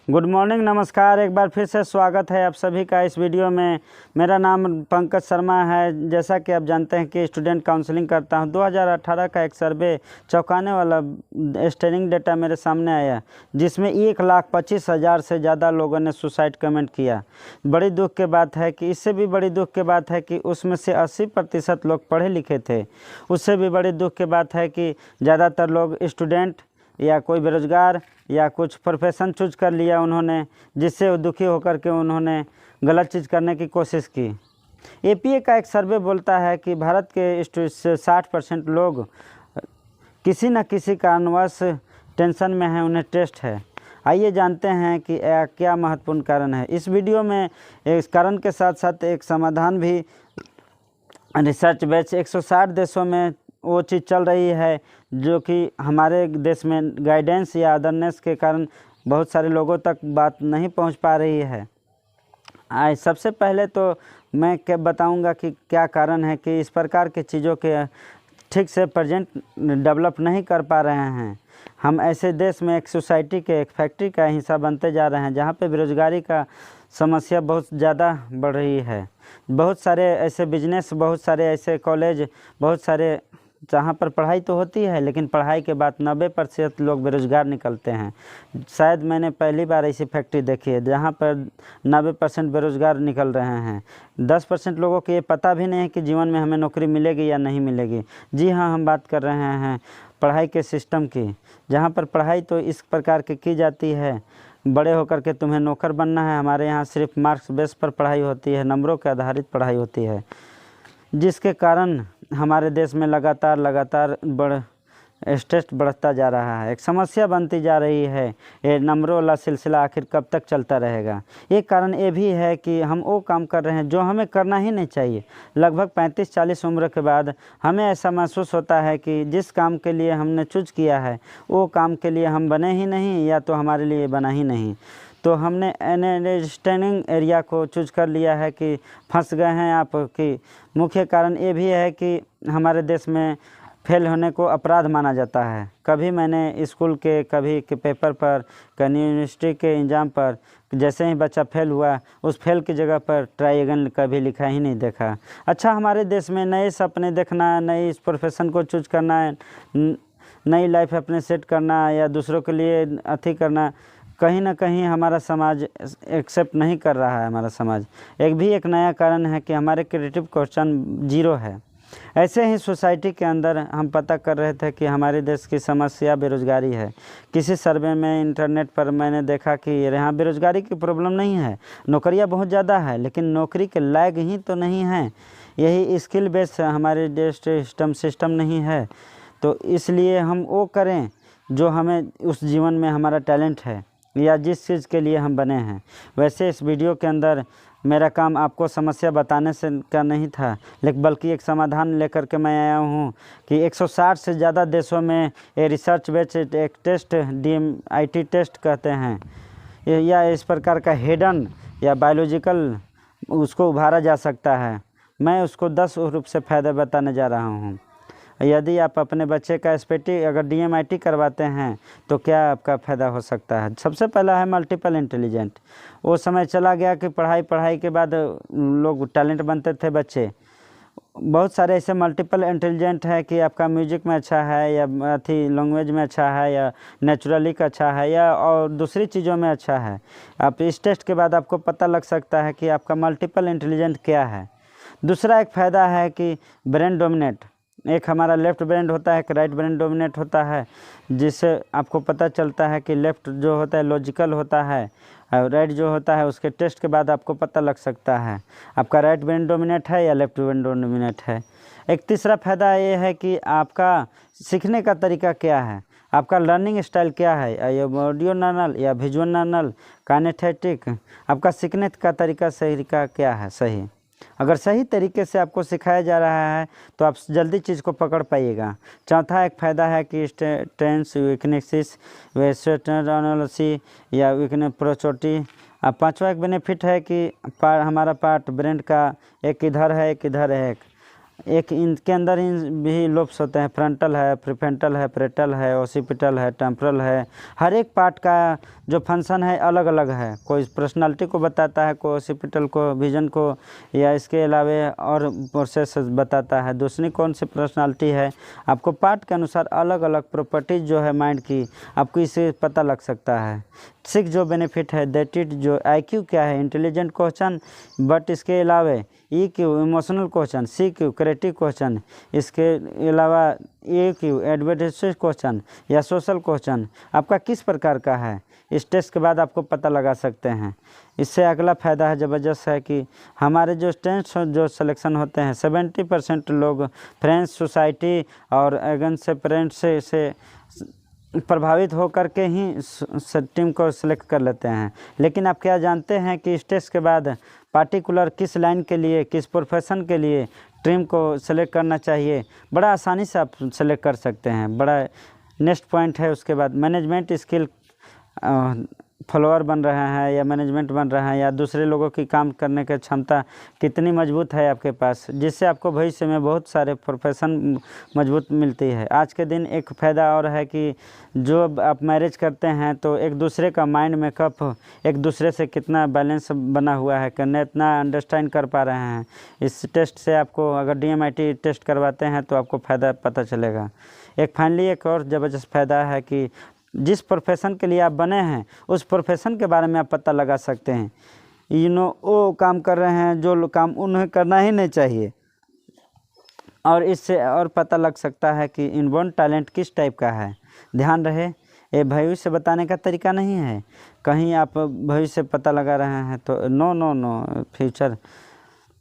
Good morning, नमस्कार। एक बार फिर से स्वागत है आप सभी का इस वीडियो में। मेरा नाम पंकज शर्मा है। जैसा कि आप जानते हैं कि स्टूडेंट काउंसलिंग करता हूं। 2018 का एक सर्वे चौंकाने वाला स्टैंडिंग डेटा मेरे सामने आया, जिसमें 1,25,000 से ज़्यादा लोगों ने सुसाइड कमेंट किया। बड़ी दुख की बात है कि इससे भी बड़ी दुख की बात है कि उसमें से 80% लोग पढ़े लिखे थे। उससे भी बड़ी दुख की बात है कि ज़्यादातर लोग स्टूडेंट या कोई बेरोज़गार या कुछ प्रोफेशन चूज कर लिया उन्होंने, जिससे वो दुखी होकर के उन्होंने गलत चीज़ करने की कोशिश की। एपीए का एक सर्वे बोलता है कि भारत के 60% लोग किसी न किसी कारणवश टेंशन में हैं, उन्हें टेस्ट है। आइए जानते हैं कि क्या महत्वपूर्ण कारण है। इस वीडियो में इस कारण के साथ साथ एक समाधान भी रिसर्च बेस्ड 160 देशों में वो चीज़ चल रही है जो कि हमारे देश में गाइडेंस या अदरनेस के कारण बहुत सारे लोगों तक बात नहीं पहुंच पा रही है। सबसे पहले तो मैं क्या बताऊंगा कि क्या कारण है कि इस प्रकार की चीज़ों के ठीक से प्रेजेंट डेवलप नहीं कर पा रहे हैं। हम ऐसे देश में एक सोसाइटी के, एक फैक्ट्री का हिस्सा बनते जा रहे हैं जहाँ पे बेरोज़गारी का समस्या बहुत ज़्यादा बढ़ रही है। बहुत सारे ऐसे बिजनेस, बहुत सारे ऐसे कॉलेज, बहुत सारे जहाँ पर पढ़ाई तो होती है लेकिन पढ़ाई के बाद 90% लोग बेरोज़गार निकलते हैं। शायद मैंने पहली बार ऐसी फैक्ट्री देखी है जहाँ पर 90% बेरोज़गार निकल रहे हैं। 10% लोगों को ये पता भी नहीं है कि जीवन में हमें नौकरी मिलेगी या नहीं मिलेगी। जी हाँ, हम बात कर रहे हैं पढ़ाई के सिस्टम की, जहाँ पर पढ़ाई तो इस प्रकार की जाती है, बड़े होकर के तुम्हें नौकर बनना है। हमारे यहाँ सिर्फ मार्क्स बेस पर पढ़ाई होती है, नंबरों के आधारित पढ़ाई होती है, जिसके कारण हमारे देश में लगातार स्ट्रेस बढ़ता जा रहा है। एक समस्या बनती जा रही है। ये नंबरों वाला सिलसिला आखिर कब तक चलता रहेगा। एक कारण ये भी है कि हम वो काम कर रहे हैं जो हमें करना ही नहीं चाहिए। लगभग 35-40 उम्र के बाद हमें ऐसा महसूस होता है कि जिस काम के लिए हमने चूज किया है वो काम के लिए हम बने ही नहीं, या तो हमारे लिए बना ही नहीं। तो हमने अंडरस्टैंडिंग एरिया को चूज कर लिया है कि फंस गए हैं आप। कि मुख्य कारण ये भी है कि हमारे देश में फेल होने को अपराध माना जाता है। कभी मैंने स्कूल के, कभी के पेपर पर, कभी यूनिवर्सिटी के एग्ज़ाम पर जैसे ही बच्चा फेल हुआ, उस फेल की जगह पर ट्राई अगेन कभी लिखा ही नहीं देखा। अच्छा, हमारे देश में नए सपने देखना, नई इस प्रोफेशन को चूज करना, नई लाइफ अपने सेट करना या दूसरों के लिए अथी करना, कहीं ना कहीं हमारा समाज एक्सेप्ट नहीं कर रहा है। हमारा समाज एक नया कारण है कि हमारे क्रिएटिव क्वेश्चन जीरो है। ऐसे ही सोसाइटी के अंदर हम पता कर रहे थे कि हमारे देश की समस्या बेरोज़गारी है। किसी सर्वे में इंटरनेट पर मैंने देखा कि यहाँ बेरोज़गारी की प्रॉब्लम नहीं है, नौकरियाँ बहुत ज़्यादा है, लेकिन नौकरी के लायक ही तो नहीं है। यही स्किल बेस हमारे देश सिस्टम नहीं है। तो इसलिए हम वो करें जो हमें उस जीवन में हमारा टैलेंट है या जिस चीज़ के लिए हम बने हैं। वैसे इस वीडियो के अंदर मेरा काम आपको समस्या बताने से का नहीं था, लेकिन बल्कि एक समाधान लेकर के मैं आया हूँ कि 160 से ज़्यादा देशों में ये रिसर्च बेस्ड एक टेस्ट, DMIT टेस्ट कहते हैं, या इस प्रकार का हिडन या बायोलॉजिकल उसको उभारा जा सकता है। मैं उसको 10 रूप से फ़ायदे बताने जा रहा हूँ। यदि आप अपने बच्चे का SPT अगर DMIT करवाते हैं तो क्या आपका फ़ायदा हो सकता है। सबसे पहला है मल्टीपल इंटेलिजेंट। वो समय चला गया कि पढ़ाई के बाद लोग टैलेंट बनते थे बच्चे। बहुत सारे ऐसे मल्टीपल इंटेलिजेंट है कि आपका म्यूजिक में अच्छा है, या अथी लैंग्वेज में अच्छा है, या नेचुरली का अच्छा है, या और दूसरी चीज़ों में अच्छा है। आप इस टेस्ट के बाद आपको पता लग सकता है कि आपका मल्टीपल इंटेलिजेंट क्या है। दूसरा एक फ़ायदा है कि ब्रेन डोमिनेट। एक हमारा लेफ़्ट ब्रेन होता है, एक राइट ब्रेन डोमिनेट होता है, जिससे आपको पता चलता है कि लेफ़्ट जो होता है लॉजिकल होता है और राइट जो होता है उसके टेस्ट के बाद आपको पता लग सकता है आपका राइट ब्रेन डोमिनेट है या लेफ़्ट ब्रेन डोमिनेट है। एक तीसरा फ़ायदा ये है कि आपका सीखने का तरीका क्या है, आपका लर्निंग स्टाइल क्या है, या ऑडियो नर्नल या विजुअल नर्नल, काइनेस्थेटिक, आपका सीखने का तरीका सही का क्या है सही। अगर सही तरीके से आपको सिखाया जा रहा है तो आप जल्दी चीज़ को पकड़ पाइएगा। चौथा एक फ़ायदा है कि टेंस वीकनेसेस वेस्टर्नसी या वीकनेस प्रोचोटी। अब पांचवा एक बेनिफिट है कि हमारा पार्ट ब्रेन का एक इधर है एक इधर है, एक इनके अंदर इन भी लोब्स होते हैं, फ्रंटल है, प्रीफ्रंटल है, पैरेटल है, ओसिपिटल है, टेम्पोरल है। हर एक पार्ट का जो फंक्शन है अलग अलग है, कोई पर्सनालिटी को बताता है, कोई ओसिपिटल को, विजन को, या इसके अलावा और प्रोसेस बताता है। दूसरी कौन सी पर्सनालिटी है, आपको पार्ट के अनुसार अलग अलग प्रॉपर्टीज जो है माइंड की आपको इससे पता लग सकता है। 6 जो बेनिफिट है दैट इट जो IQ क्या है, इंटेलिजेंट क्वेश्चन, बट इसके अलावा EQ emotional question, CQ creative question, इसके अलावा AQ एडवर्टाइज क्वेश्चन या सोशल क्वेश्चन आपका किस प्रकार का है, इस टेस्ट के बाद आपको पता लगा सकते हैं। इससे अगला फ़ायदा है ज़बरदस्त है कि हमारे जो टेस्ट जो सिलेक्शन होते हैं 70% लोग फ्रेंड्स, सोसाइटी और अगेन से पेरेंट्स से प्रभावित होकर के ही टीम को सिलेक्ट कर लेते हैं। लेकिन आप क्या जानते हैं कि इस टेस्ट के बाद पार्टिकुलर किस लाइन के लिए, किस प्रोफेशन के लिए टीम को सिलेक्ट करना चाहिए, बड़ा आसानी से आप सेलेक्ट कर सकते हैं। बड़ा नेक्स्ट पॉइंट है उसके बाद मैनेजमेंट स्किल, फॉलोअर बन रहे हैं या मैनेजमेंट बन रहे हैं, या दूसरे लोगों की काम करने की क्षमता कितनी मजबूत है आपके पास, जिससे आपको भविष्य में बहुत सारे प्रोफेशन मजबूत मिलती है। आज के दिन एक फ़ायदा और है कि जो आप मैरिज करते हैं तो एक दूसरे का माइंड मेकअप एक दूसरे से कितना बैलेंस बना हुआ है, करने इतना अंडरस्टैंड कर पा रहे हैं। इस टेस्ट से आपको अगर DMIT टेस्ट करवाते हैं तो आपको फ़ायदा पता चलेगा। फाइनली एक और ज़बरदस्त फ़ायदा है कि जिस प्रोफेशन के लिए आप बने हैं उस प्रोफेशन के बारे में आप पता लगा सकते हैं। वो काम कर रहे हैं जो काम उन्हें करना ही नहीं चाहिए, और इससे और पता लग सकता है कि इनबॉर्न टैलेंट किस टाइप का है। ध्यान रहे, ये भविष्य बताने का तरीका नहीं है। कहीं आप भविष्य पता लगा रहे हैं तो नो, फ्यूचर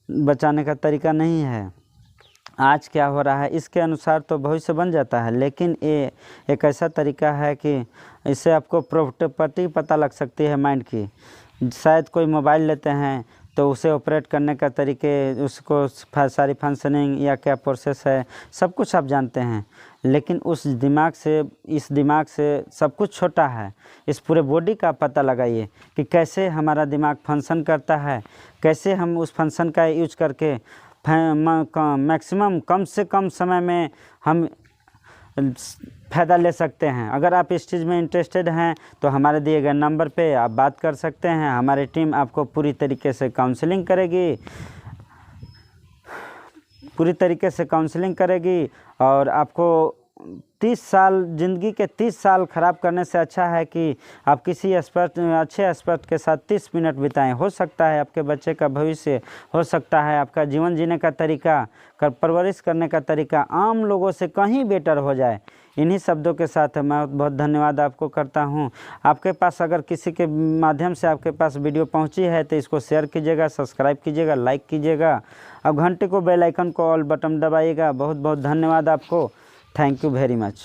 बचाने का तरीका नहीं है। आज क्या हो रहा है इसके अनुसार तो भविष्य बन जाता है, लेकिन ये एक ऐसा तरीका है कि इससे आपको प्रॉपर्टी पता लग सकती है माइंड की। शायद कोई मोबाइल लेते हैं तो उसे ऑपरेट करने का तरीके, उसको सारी फंक्शनिंग या क्या प्रोसेस है सब कुछ आप जानते हैं, लेकिन उस दिमाग से, इस दिमाग से सब कुछ छोटा है। इस पूरे बॉडी का पता लगाइए कि कैसे हमारा दिमाग फंक्शन करता है, कैसे हम उस फंक्शन का यूज करके मैक्सिमम कम से कम समय में हम फ़ायदा ले सकते हैं। अगर आप इस चीज़ में इंटरेस्टेड हैं तो हमारे दिए गए नंबर पे आप बात कर सकते हैं। हमारी टीम आपको पूरी तरीके से काउंसलिंग करेगी और आपको 30 साल ज़िंदगी के 30 साल ख़राब करने से अच्छा है कि आप किसी अच्छे एक्सपर्ट के साथ 30 मिनट बिताएं। हो सकता है आपके बच्चे का भविष्य, हो सकता है आपका जीवन जीने का तरीका, परवरिश करने का तरीका आम लोगों से कहीं बेटर हो जाए। इन्हीं शब्दों के साथ मैं बहुत धन्यवाद आपको करता हूं। आपके पास अगर किसी के माध्यम से आपके पास वीडियो पहुंची है तो इसको शेयर कीजिएगा, सब्सक्राइब कीजिएगा, लाइक कीजिएगा, अब घंटे को बेल आइकन को ऑल बटन दबाइएगा। बहुत बहुत धन्यवाद आपको। Thank you very much.